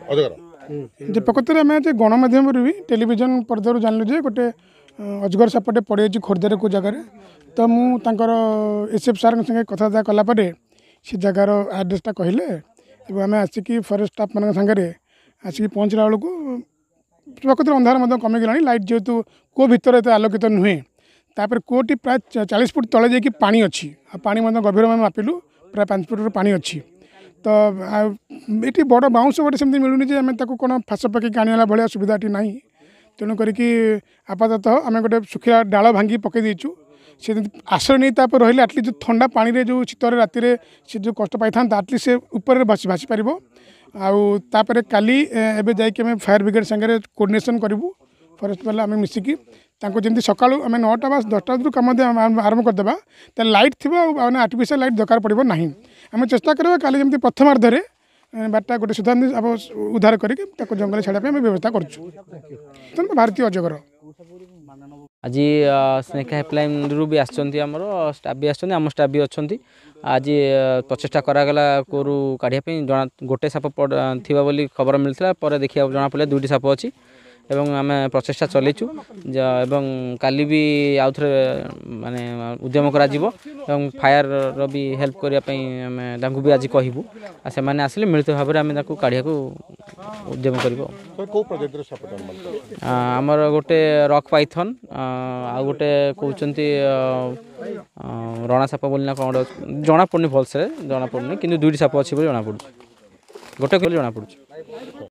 अजगर जे प्रकृति में आम गणमाध्यम भी टेलीविजन पर्दार जानलु जे गोटे अजगर सापटे पड़े खोर्धार को जगार तो मुझे एसएफ सार संगे कथबार्ता कलापर से जगार आड्रेसटा कहले आम आसिक फरेस्ट स्टाफ मान सागर आसिक पहुँचला बेलू प्रकृति अंधार कमिगला लाइट जेहेतु को भितर एत आलोकित नुहे तापर कोटी प्राय 40 फुट तले जाकि पानी अच्छी पानी गभीर में मापिलु प्राय 5 फुट पानी अच्छी तो ये बड़ बाउंस गोटे सेमती मिलूनी जे आम कौन फास पकई आने भाया सुविधाटी ना तेणु करके आपाततः आम गोटे सुखिया डाल भांगी पकई देचु से आश्रय नहीं तापर रही आटलिस्ट जो ठंडा पानी रे जो शीतर राति से जो कष्ट पाई था आटलिस्ट से ऊपर भासी पार आउे काली एवं जाकि फायर ब्रिगेड सागर कोर्डिनेशन करूँ फरेस्ट वाला आम मिसिकी जमी सका आम 9टा बा 10टा कम आरंभ करदे तो लाइट थी आर्टिफिशियल लाइट दरकार पड़ो ना आम चेष्टा करवा काली जमी प्रथमार्धे बारटा गोटे सुधा उद्धार करके जंगल छाड़ा व्यवस्था करूँ भारतीय अजगर आज स्नेक हेल्पलाइन रू भी आमर स्टाफ भी आम स्टाफ भी अच्छा आज प्रचेषा करागला कोरू काढ़ापी जना गोटे साप थी बोली खबर मिलता पर देखा जना पड़ा 2टी साप अच्छी एवं आम प्रचेषा चलैचु एवं काली भी आउ थे माने उद्यम करा एवं फायर भी हेल्प करने भी आज कहबू से मैंने आसिले मिलित भाव में आम काढ़ा उद्यम आमर गोटे रॉक पाइथन आ गोटे कहते रणा साप बोलना कौन जना पड़नी भलसे जना पड़नी कि 2टी साप अच्छी जना पड़ू गोटे जना पड़ू।